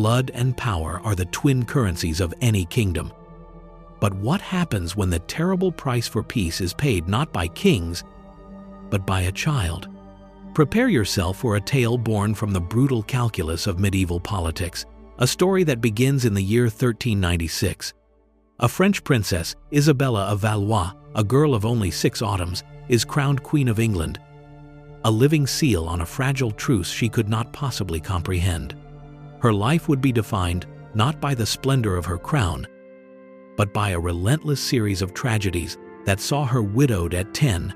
Blood and power are the twin currencies of any kingdom. But what happens when the terrible price for peace is paid not by kings, but by a child? Prepare yourself for a tale born from the brutal calculus of medieval politics, a story that begins in the year 1396. A French princess, Isabella of Valois, a girl of only 6 autumns, is crowned Queen of England, a living seal on a fragile truce she could not possibly comprehend. Her life would be defined not by the splendor of her crown, but by a relentless series of tragedies that saw her widowed at 10,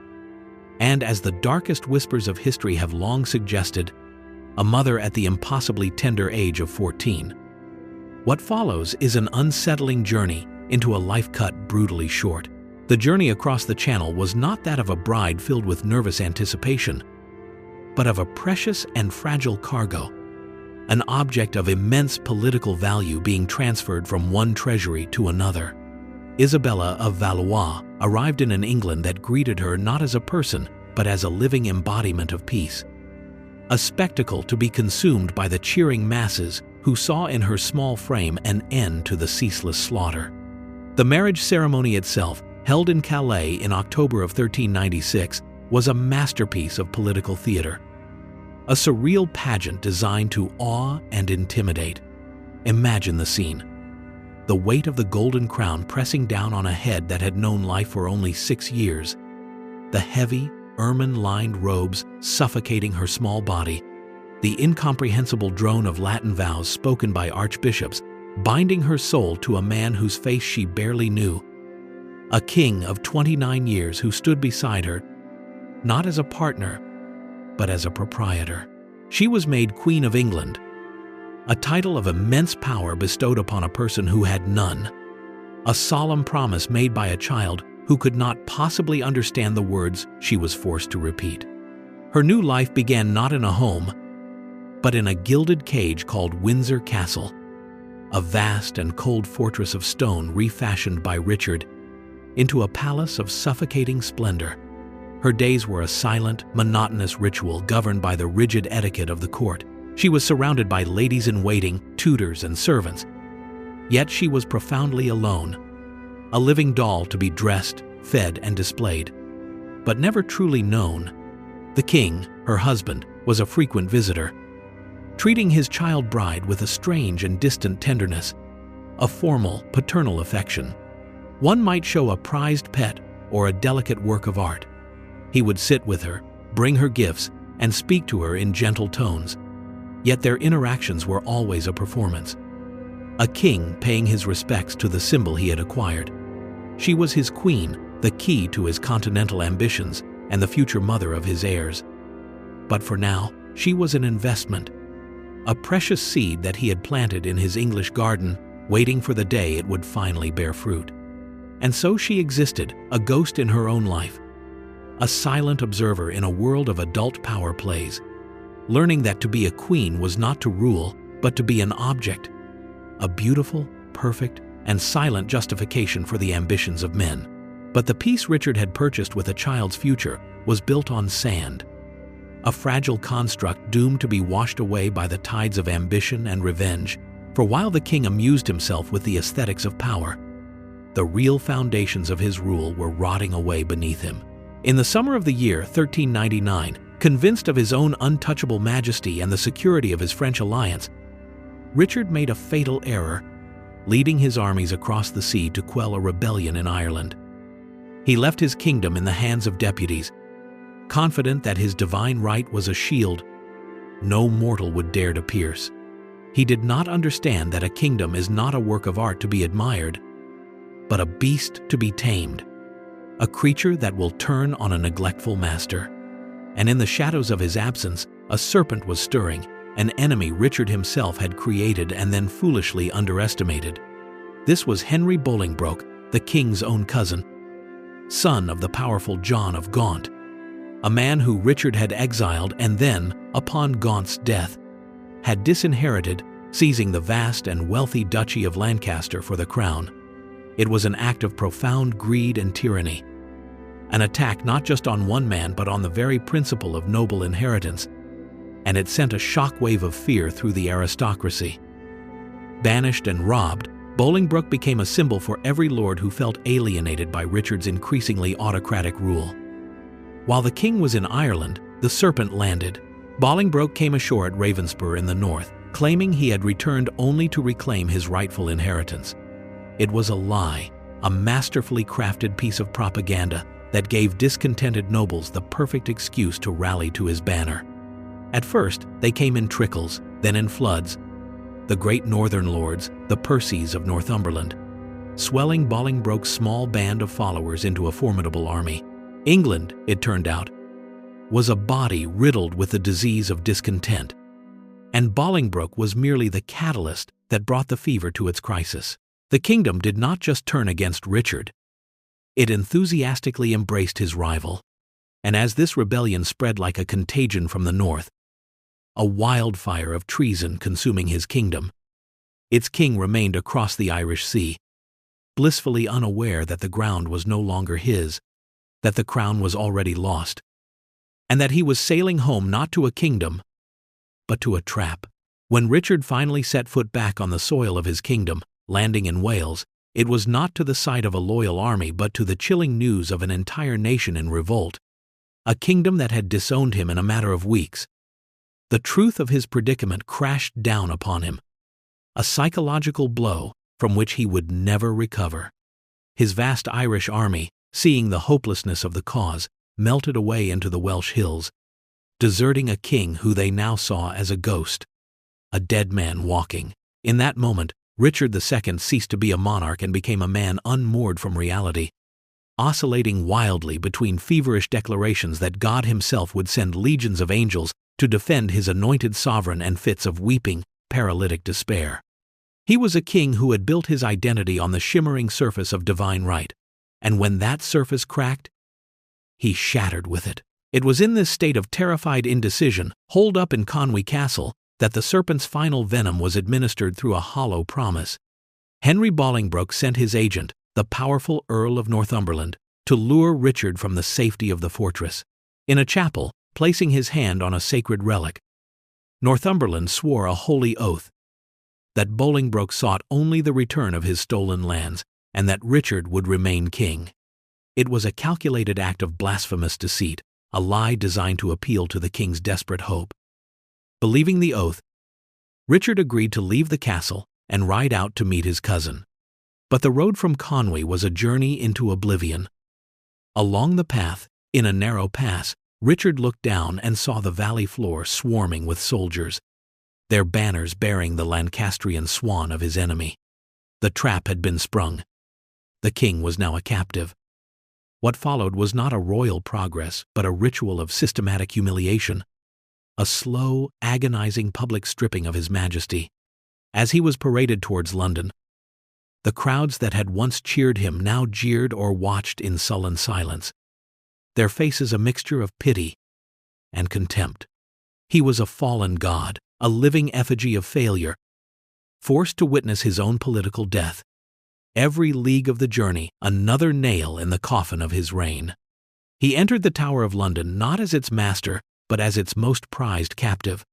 and, as the darkest whispers of history have long suggested, a mother at the impossibly tender age of 14. What follows is an unsettling journey into a life cut brutally short. The journey across the Channel was not that of a bride filled with nervous anticipation, but of a precious and fragile cargo, an object of immense political value being transferred from one treasury to another. Isabella of Valois arrived in an England that greeted her not as a person, but as a living embodiment of peace. A spectacle to be consumed by the cheering masses who saw in her small frame an end to the ceaseless slaughter. The marriage ceremony itself, held in Calais in October of 1396, was a masterpiece of political theater. A surreal pageant designed to awe and intimidate. Imagine the scene. The weight of the golden crown pressing down on a head that had known life for only 6 years. The heavy, ermine-lined robes suffocating her small body. The incomprehensible drone of Latin vows spoken by archbishops, binding her soul to a man whose face she barely knew. A king of 29 years who stood beside her, not as a partner, but as a proprietor. She was made Queen of England, a title of immense power bestowed upon a person who had none, a solemn promise made by a child who could not possibly understand the words she was forced to repeat. Her new life began not in a home, but in a gilded cage called Windsor Castle, a vast and cold fortress of stone refashioned by Richard into a palace of suffocating splendor. Her days were a silent, monotonous ritual governed by the rigid etiquette of the court. She was surrounded by ladies-in-waiting, tutors, and servants. Yet she was profoundly alone, a living doll to be dressed, fed, and displayed, but never truly known. The king, her husband, was a frequent visitor, treating his child bride with a strange and distant tenderness, a formal, paternal affection. One might show a prized pet or a delicate work of art. He would sit with her, bring her gifts, and speak to her in gentle tones. Yet their interactions were always a performance. A king paying his respects to the symbol he had acquired. She was his queen, the key to his continental ambitions and the future mother of his heirs. But for now, she was an investment, a precious seed that he had planted in his English garden, waiting for the day it would finally bear fruit. And so she existed, a ghost in her own life, a silent observer in a world of adult power plays, learning that to be a queen was not to rule, but to be an object, a beautiful, perfect, and silent justification for the ambitions of men. But the peace Richard had purchased with a child's future was built on sand, a fragile construct doomed to be washed away by the tides of ambition and revenge. For while the king amused himself with the aesthetics of power, the real foundations of his rule were rotting away beneath him. In the summer of the year 1399, convinced of his own untouchable majesty and the security of his French alliance, Richard made a fatal error, leading his armies across the sea to quell a rebellion in Ireland. He left his kingdom in the hands of deputies, confident that his divine right was a shield no mortal would dare to pierce. He did not understand that a kingdom is not a work of art to be admired, but a beast to be tamed, a creature that will turn on a neglectful master. And in the shadows of his absence, a serpent was stirring, an enemy Richard himself had created and then foolishly underestimated. This was Henry Bolingbroke, the king's own cousin, son of the powerful John of Gaunt, a man who Richard had exiled and then, upon Gaunt's death, had disinherited, seizing the vast and wealthy Duchy of Lancaster for the crown. It was an act of profound greed and tyranny, an attack not just on one man but on the very principle of noble inheritance, and it sent a shockwave of fear through the aristocracy. Banished and robbed, Bolingbroke became a symbol for every lord who felt alienated by Richard's increasingly autocratic rule. While the king was in Ireland, the serpent landed. Bolingbroke came ashore at Ravenspur in the north, claiming he had returned only to reclaim his rightful inheritance. It was a lie, a masterfully crafted piece of propaganda that gave discontented nobles the perfect excuse to rally to his banner. At first, they came in trickles, then in floods. The great northern lords, the Percys of Northumberland, swelling Bolingbroke's small band of followers into a formidable army. England, it turned out, was a body riddled with the disease of discontent, and Bolingbroke was merely the catalyst that brought the fever to its crisis. The kingdom did not just turn against Richard, it enthusiastically embraced his rival. And as this rebellion spread like a contagion from the north, a wildfire of treason consuming his kingdom, its king remained across the Irish Sea, blissfully unaware that the ground was no longer his, that the crown was already lost, and that he was sailing home not to a kingdom, but to a trap. When Richard finally set foot back on the soil of his kingdom, landing in Wales, it was not to the sight of a loyal army but to the chilling news of an entire nation in revolt, a kingdom that had disowned him in a matter of weeks. The truth of his predicament crashed down upon him, a psychological blow from which he would never recover. His vast Irish army, seeing the hopelessness of the cause, melted away into the Welsh hills, deserting a king who they now saw as a ghost, a dead man walking. In that moment, Richard II ceased to be a monarch and became a man unmoored from reality, oscillating wildly between feverish declarations that God himself would send legions of angels to defend his anointed sovereign and fits of weeping, paralytic despair. He was a king who had built his identity on the shimmering surface of divine right, and when that surface cracked, he shattered with it. It was in this state of terrified indecision, holed up in Conwy Castle, that the serpent's final venom was administered through a hollow promise. Henry Bolingbroke sent his agent, the powerful Earl of Northumberland, to lure Richard from the safety of the fortress. In a chapel, placing his hand on a sacred relic, Northumberland swore a holy oath that Bolingbroke sought only the return of his stolen lands, and that Richard would remain king. It was a calculated act of blasphemous deceit, a lie designed to appeal to the king's desperate hope. Believing the oath, Richard agreed to leave the castle and ride out to meet his cousin. But the road from Conwy was a journey into oblivion. Along the path, in a narrow pass, Richard looked down and saw the valley floor swarming with soldiers, their banners bearing the Lancastrian swan of his enemy. The trap had been sprung. The king was now a captive. What followed was not a royal progress, but a ritual of systematic humiliation, a slow, agonizing public stripping of his majesty. As he was paraded towards London, the crowds that had once cheered him now jeered or watched in sullen silence, their faces a mixture of pity and contempt. He was a fallen god, a living effigy of failure, forced to witness his own political death. Every league of the journey, another nail in the coffin of his reign. He entered the Tower of London not as its master, but as its most prized captive.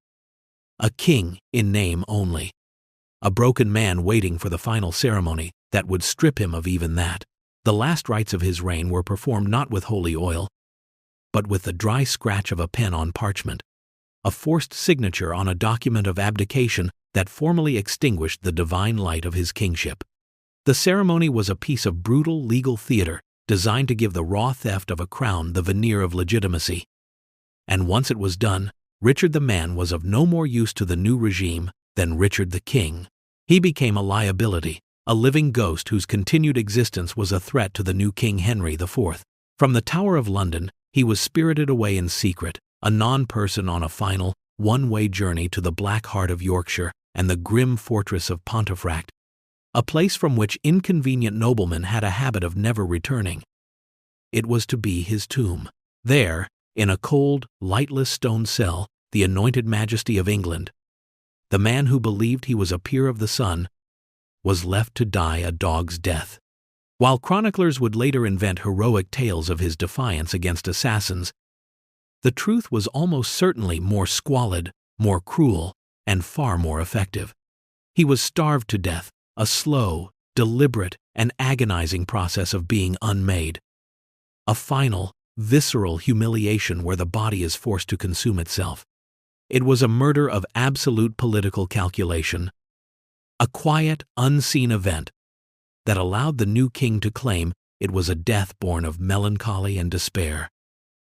A king in name only. A broken man waiting for the final ceremony that would strip him of even that. The last rites of his reign were performed not with holy oil, but with the dry scratch of a pen on parchment, a forced signature on a document of abdication that formally extinguished the divine light of his kingship. The ceremony was a piece of brutal legal theater designed to give the raw theft of a crown the veneer of legitimacy. And once it was done, Richard the man was of no more use to the new regime than Richard the king. He became a liability, a living ghost whose continued existence was a threat to the new King Henry IV. From the Tower of London, he was spirited away in secret, a non-person on a final, one-way journey to the Black Heart of Yorkshire and the grim fortress of Pontefract, a place from which inconvenient noblemen had a habit of never returning. It was to be his tomb. There, in a cold, lightless stone cell, the anointed majesty of England, the man who believed he was a peer of the sun, was left to die a dog's death. While chroniclers would later invent heroic tales of his defiance against assassins, the truth was almost certainly more squalid, more cruel, and far more effective. He was starved to death, a slow, deliberate, and agonizing process of being unmade. A final, visceral humiliation where the body is forced to consume itself. It was a murder of absolute political calculation. A quiet, unseen event that allowed the new king to claim it was a death born of melancholy and despair.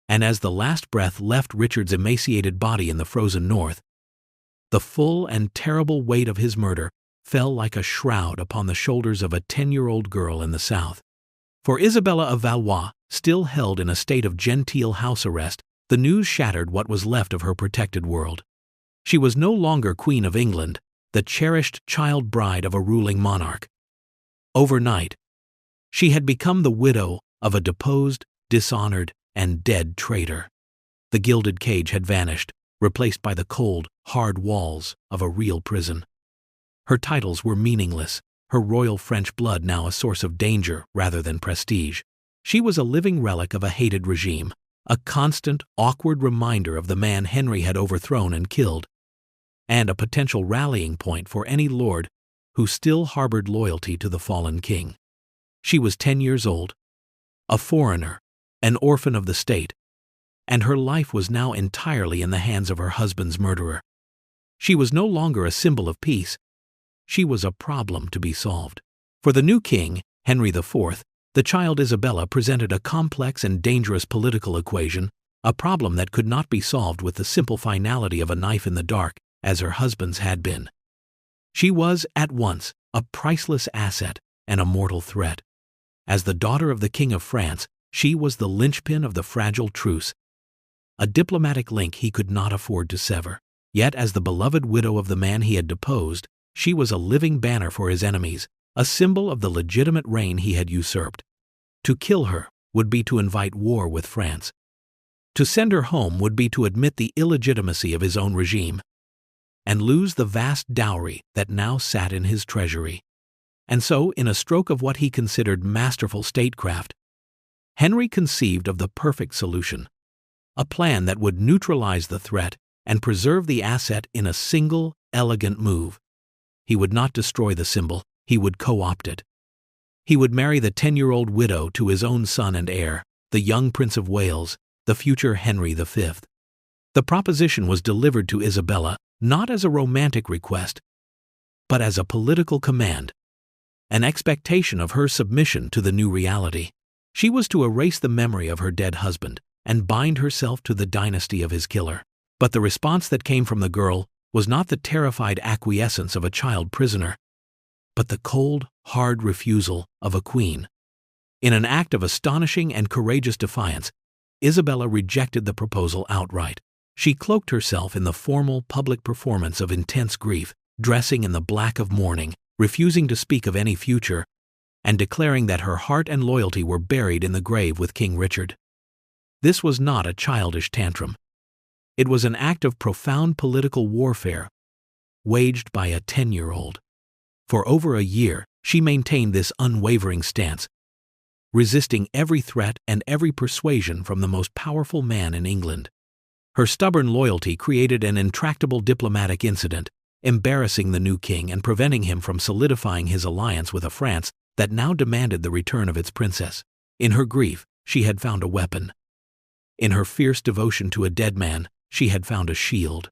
And as the last breath left Richard's emaciated body in the frozen north, the full and terrible weight of his murder fell like a shroud upon the shoulders of a 10-year-old girl in the south. For Isabella of Valois, still held in a state of genteel house arrest, the news shattered what was left of her protected world. She was no longer Queen of England, the cherished child bride of a ruling monarch. Overnight, she had become the widow of a deposed, dishonored, and dead traitor. The gilded cage had vanished, replaced by the cold, hard walls of a real prison. Her titles were meaningless, her royal French blood now a source of danger rather than prestige. She was a living relic of a hated regime, a constant, awkward reminder of the man Henry had overthrown and killed, and a potential rallying point for any lord who still harbored loyalty to the fallen king. She was 10 years old, a foreigner, an orphan of the state, and her life was now entirely in the hands of her husband's murderer. She was no longer a symbol of peace. She was a problem to be solved. For the new king, Henry IV, the child Isabella presented a complex and dangerous political equation, a problem that could not be solved with the simple finality of a knife in the dark, as her husband's had been. She was, at once, a priceless asset and a mortal threat. As the daughter of the King of France, she was the linchpin of the fragile truce, a diplomatic link he could not afford to sever. Yet as the beloved widow of the man he had deposed, she was a living banner for his enemies, a symbol of the legitimate reign he had usurped. To kill her would be to invite war with France. To send her home would be to admit the illegitimacy of his own regime, and lose the vast dowry that now sat in his treasury. And so, in a stroke of what he considered masterful statecraft, Henry conceived of the perfect solution, a plan that would neutralize the threat and preserve the asset in a single, elegant move. He would not destroy the symbol, he would co-opt it. He would marry the 10-year-old widow to his own son and heir, the young Prince of Wales, the future Henry V. The proposition was delivered to Isabella not as a romantic request, but as a political command, an expectation of her submission to the new reality. She was to erase the memory of her dead husband and bind herself to the dynasty of his killer. But the response that came from the girl was not the terrified acquiescence of a child prisoner, but the cold, hard refusal of a queen. In an act of astonishing and courageous defiance, Isabella rejected the proposal outright. She cloaked herself in the formal public performance of intense grief, dressing in the black of mourning, refusing to speak of any future, and declaring that her heart and loyalty were buried in the grave with King Richard. This was not a childish tantrum. It was an act of profound political warfare, waged by a 10-year-old. For over a year, she maintained this unwavering stance, resisting every threat and every persuasion from the most powerful man in England. Her stubborn loyalty created an intractable diplomatic incident, embarrassing the new king and preventing him from solidifying his alliance with a France that now demanded the return of its princess. In her grief, she had found a weapon. In her fierce devotion to a dead man, she had found a shield.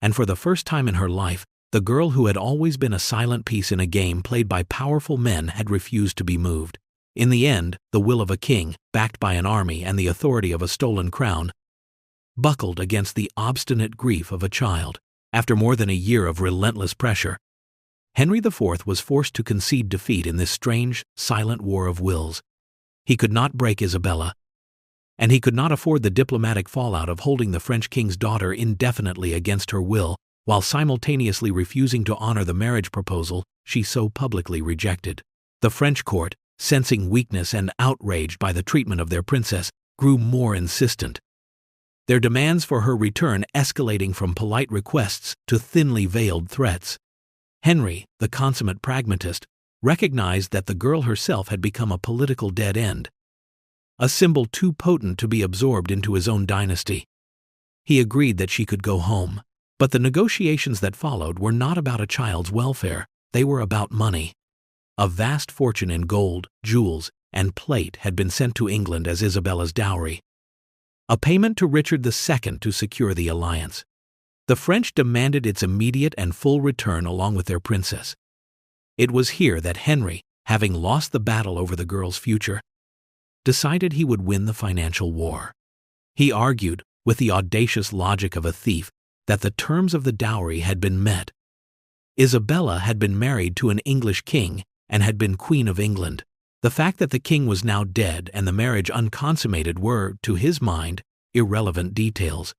And for the first time in her life, the girl who had always been a silent piece in a game played by powerful men had refused to be moved. In the end, the will of a king, backed by an army and the authority of a stolen crown, buckled against the obstinate grief of a child. After more than a year of relentless pressure, Henry IV was forced to concede defeat in this strange, silent war of wills. He could not break Isabella, and he could not afford the diplomatic fallout of holding the French king's daughter indefinitely against her will, while simultaneously refusing to honor the marriage proposal she so publicly rejected. The French court, sensing weakness and outraged by the treatment of their princess, grew more insistent, their demands for her return escalating from polite requests to thinly veiled threats. Henry, the consummate pragmatist, recognized that the girl herself had become a political dead end, a symbol too potent to be absorbed into his own dynasty. He agreed that she could go home, But the negotiations that followed were not about a child's welfare, they were about money. A vast fortune in gold, jewels, and plate had been sent to England as Isabella's dowry, a payment to Richard II to secure the alliance. The French demanded its immediate and full return along with their princess. It was here that Henry, having lost the battle over the girl's future, decided he would win the financial war. He argued, with the audacious logic of a thief, that the terms of the dowry had been met. Isabella had been married to an English king and had been Queen of England. The fact that the king was now dead and the marriage unconsummated were, to his mind, irrelevant details.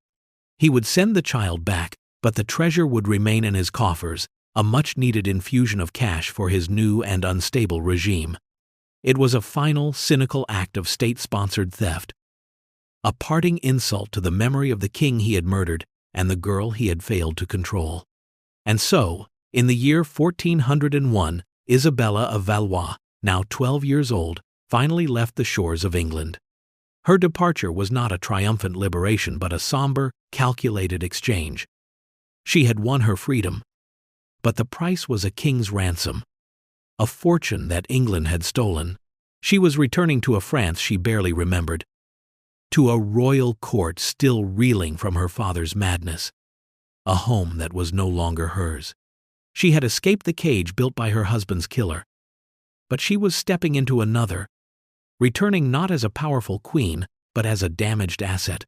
He would send the child back, but the treasure would remain in his coffers, a much-needed infusion of cash for his new and unstable regime. It was a final, cynical act of state-sponsored theft, a parting insult to the memory of the king he had murdered and the girl he had failed to control. And so, in the year 1401, Isabella of Valois, now 12 years old, finally left the shores of England. Her departure was not a triumphant liberation but a somber, calculated exchange. She had won her freedom, but the price was a king's ransom, a fortune that England had stolen. She was returning to a France she barely remembered, to a royal court still reeling from her father's madness, a home that was no longer hers. She had escaped the cage built by her husband's killer, but she was stepping into another, returning not as a powerful queen, but as a damaged asset,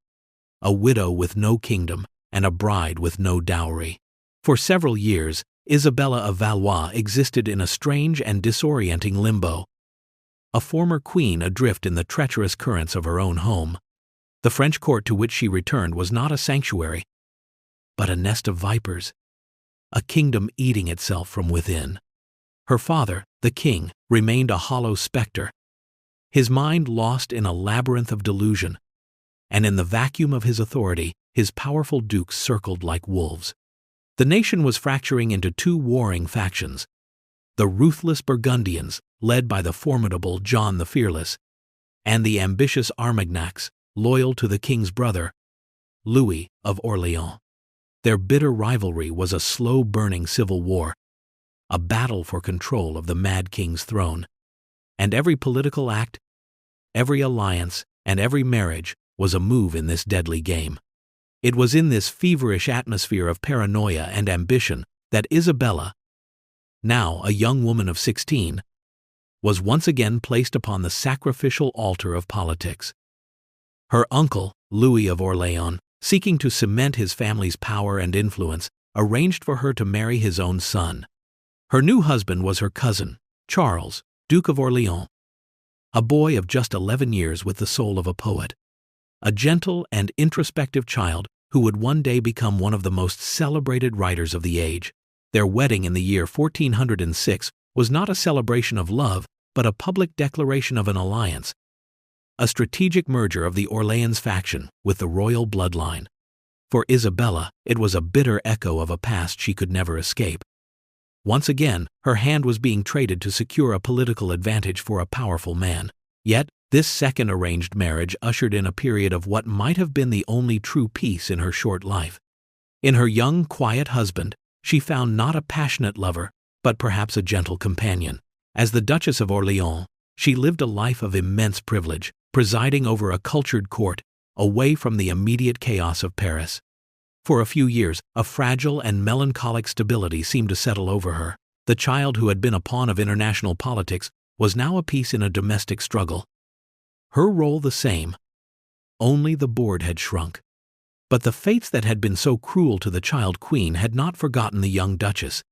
a widow with no kingdom and a bride with no dowry. For several years, Isabella of Valois existed in a strange and disorienting limbo, a former queen adrift in the treacherous currents of her own home. The French court to which she returned was not a sanctuary, but a nest of vipers, a kingdom eating itself from within. Her father, the king, remained a hollow specter, his mind lost in a labyrinth of delusion, and in the vacuum of his authority, his powerful dukes circled like wolves. The nation was fracturing into two warring factions: the ruthless Burgundians, led by the formidable John the Fearless, and the ambitious Armagnacs, loyal to the king's brother, Louis of Orleans. Their bitter rivalry was a slow-burning civil war, a battle for control of the mad king's throne. And every political act, every alliance, and every marriage was a move in this deadly game. It was in this feverish atmosphere of paranoia and ambition that Isabella, now a young woman of 16, was once again placed upon the sacrificial altar of politics. Her uncle, Louis of Orleans, seeking to cement his family's power and influence, arranged for her to marry his own son. Her new husband was her cousin, Charles, Duke of Orleans, a boy of just 11 years with the soul of a poet, a gentle and introspective child who would one day become one of the most celebrated writers of the age. Their wedding in the year 1406 was not a celebration of love, but a public declaration of an alliance, a strategic merger of the Orleans faction with the royal bloodline. For Isabella, it was a bitter echo of a past she could never escape. Once again, her hand was being traded to secure a political advantage for a powerful man. Yet, this second arranged marriage ushered in a period of what might have been the only true peace in her short life. In her young, quiet husband, she found not a passionate lover, but perhaps a gentle companion. As the Duchess of Orleans, she lived a life of immense privilege, presiding over a cultured court, away from the immediate chaos of Paris. For a few years, a fragile and melancholic stability seemed to settle over her. The child who had been a pawn of international politics was now a piece in a domestic struggle. Her role the same, only the board had shrunk. But the fates that had been so cruel to the child queen had not forgotten the young duchess.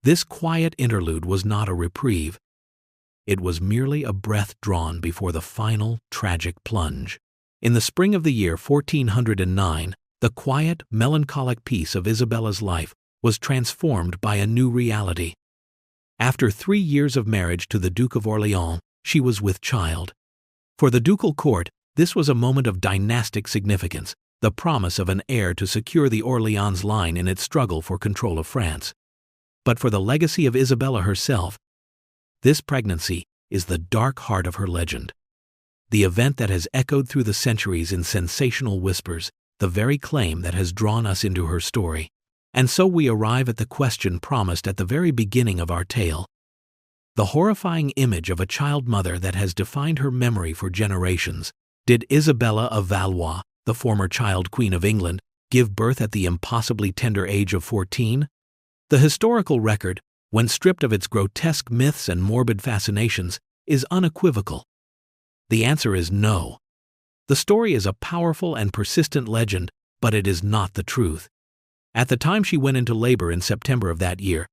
This quiet interlude was not a reprieve. It was merely a breath drawn before the final, tragic plunge. In the spring of the year 1409, the quiet, melancholic peace of Isabella's life was transformed by a new reality. After 3 years of marriage to the Duke of Orleans, she was with child. For the ducal court, this was a moment of dynastic significance, the promise of an heir to secure the Orleans line in its struggle for control of France. But for the legacy of Isabella herself, this pregnancy is the dark heart of her legend. The event that has echoed through the centuries in sensational whispers, the very claim that has drawn us into her story. And so we arrive at the question promised at the very beginning of our tale. The horrifying image of a child mother that has defined her memory for generations. Did Isabella of Valois, the former child queen of England, give birth at the impossibly tender age of 14? The historical record, when stripped of its grotesque myths and morbid fascinations, is unequivocal. The answer is no. The story is a powerful and persistent legend, but it is not the truth. At the time she went into labor in September of that year,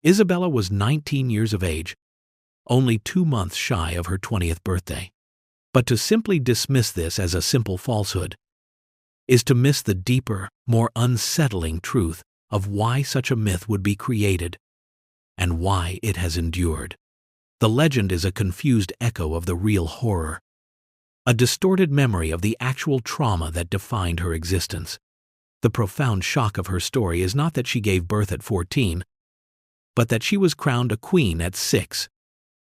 Isabella was 19 years of age, only 2 months shy of her 20th birthday. But to simply dismiss this as a simple falsehood is to miss the deeper, more unsettling truth of why such a myth would be created and why it has endured. The legend is a confused echo of the real horror, a distorted memory of the actual trauma that defined her existence. The profound shock of her story is not that she gave birth at 14, but that she was crowned a queen at 6,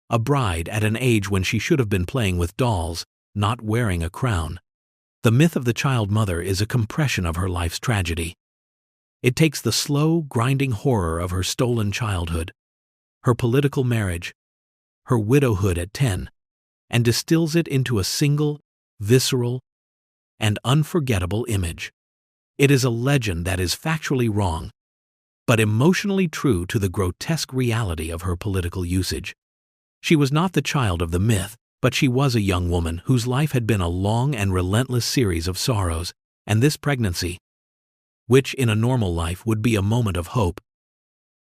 a bride at an age when she should have been playing with dolls, not wearing a crown. The myth of the child mother is a compression of her life's tragedy. It takes the slow, grinding horror of her stolen childhood, her political marriage, her widowhood at 10, and distills it into a single, visceral, and unforgettable image. It is a legend that is factually wrong, but emotionally true to the grotesque reality of her political usage. She was not the child of the myth, but she was a young woman whose life had been a long and relentless series of sorrows, and this pregnancy, which in a normal life would be a moment of hope,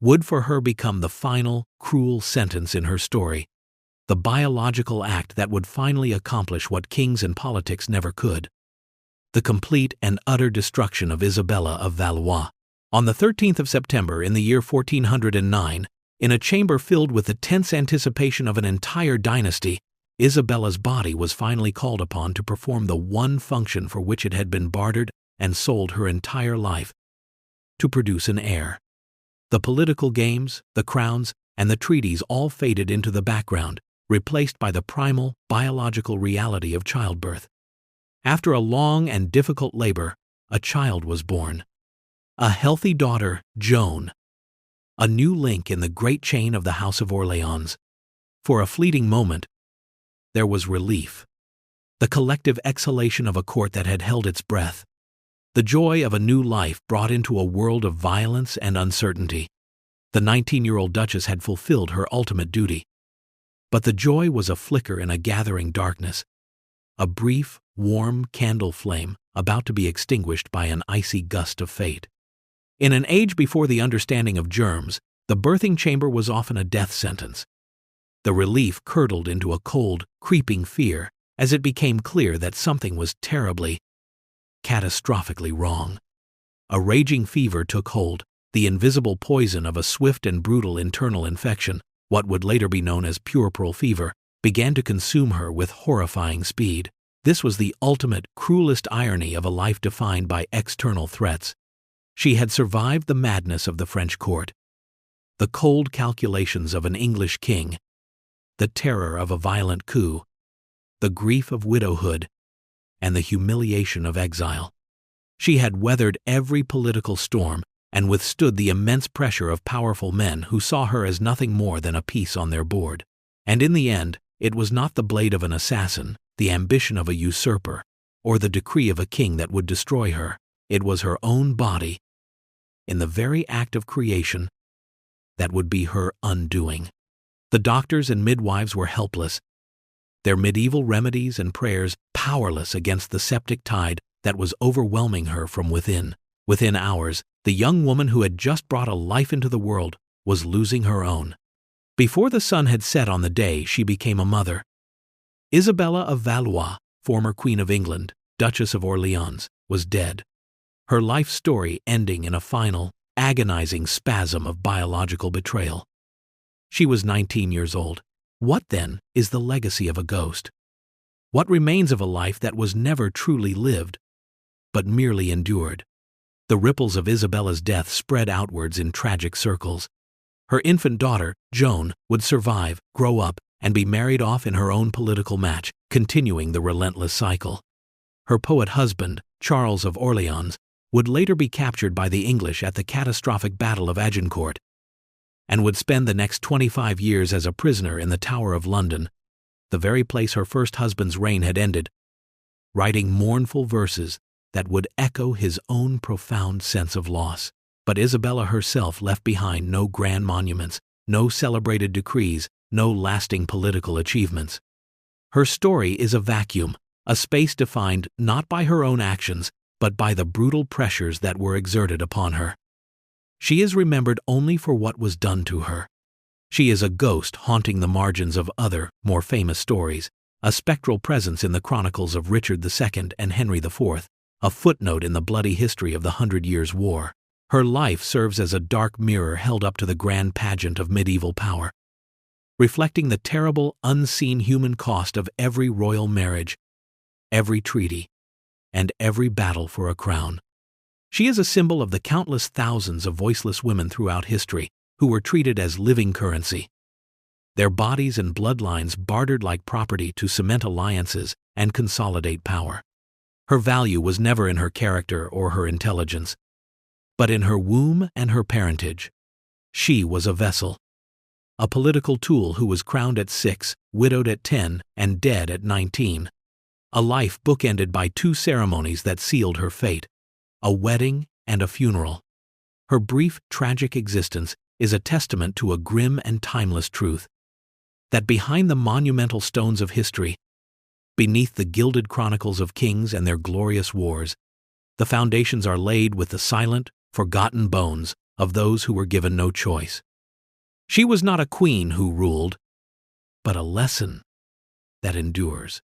would for her become the final, cruel sentence in her story, the biological act that would finally accomplish what kings and politics never could: the complete and utter destruction of Isabella of Valois. On the 13th of September in the year 1409, in a chamber filled with the tense anticipation of an entire dynasty, Isabella's body was finally called upon to perform the one function for which it had been bartered and sold her entire life: to produce an heir. The political games, the crowns, and the treaties all faded into the background, replaced by the primal, biological reality of childbirth. After a long and difficult labor, a child was born. A healthy daughter, Joan, a new link in the great chain of the House of Orleans. For a fleeting moment, there was relief, the collective exhalation of a court that had held its breath, the joy of a new life brought into a world of violence and uncertainty. The 19-year-old Duchess had fulfilled her ultimate duty. But the joy was a flicker in a gathering darkness, a brief, warm candle flame about to be extinguished by an icy gust of fate. In an age before the understanding of germs, the birthing chamber was often a death sentence. The relief curdled into a cold, creeping fear as it became clear that something was terribly, catastrophically wrong. A raging fever took hold, the invisible poison of a swift and brutal internal infection, what would later be known as puerperal fever, began to consume her with horrifying speed. This was the ultimate, cruelest irony of a life defined by external threats. She had survived the madness of the French court, the cold calculations of an English king, the terror of a violent coup, the grief of widowhood, and the humiliation of exile. She had weathered every political storm and withstood the immense pressure of powerful men who saw her as nothing more than a piece on their board. And in the end, it was not the blade of an assassin, the ambition of a usurper, or the decree of a king that would destroy her. It was her own body, in the very act of creation, that would be her undoing. The doctors and midwives were helpless, their medieval remedies and prayers powerless against the septic tide that was overwhelming her from within. Within hours, the young woman who had just brought a life into the world was losing her own. Before the sun had set on the day she became a mother, Isabella of Valois, former Queen of England, Duchess of Orleans, was dead, her life story ending in a final, agonizing spasm of biological betrayal. She was 19 years old. What, then, is the legacy of a ghost? What remains of a life that was never truly lived, but merely endured? The ripples of Isabella's death spread outwards in tragic circles. Her infant daughter, Joan, would survive, grow up, and be married off in her own political match, continuing the relentless cycle. Her poet husband, Charles of Orleans, would later be captured by the English at the catastrophic Battle of Agincourt, and would spend the next 25 years as a prisoner in the Tower of London, the very place her first husband's reign had ended, writing mournful verses that would echo his own profound sense of loss. But Isabella herself left behind no grand monuments, no celebrated decrees, no lasting political achievements. Her story is a vacuum, a space defined not by her own actions, but by the brutal pressures that were exerted upon her. She is remembered only for what was done to her. She is a ghost haunting the margins of other, more famous stories, a spectral presence in the chronicles of Richard II and Henry IV, a footnote in the bloody history of the 100 Years' War. Her life serves as a dark mirror held up to the grand pageant of medieval power, reflecting the terrible, unseen human cost of every royal marriage, every treaty, and every battle for a crown. She is a symbol of the countless thousands of voiceless women throughout history who were treated as living currency, their bodies and bloodlines bartered like property to cement alliances and consolidate power. Her value was never in her character or her intelligence, but in her womb and her parentage. She was a vessel, a political tool who was crowned at 6, widowed at 10, and dead at 19. A life bookended by 2 ceremonies that sealed her fate, a wedding and a funeral. Her brief, tragic existence is a testament to a grim and timeless truth, that behind the monumental stones of history, beneath the gilded chronicles of kings and their glorious wars, the foundations are laid with the silent, forgotten bones of those who were given no choice. She was not a queen who ruled, but a lesson that endures.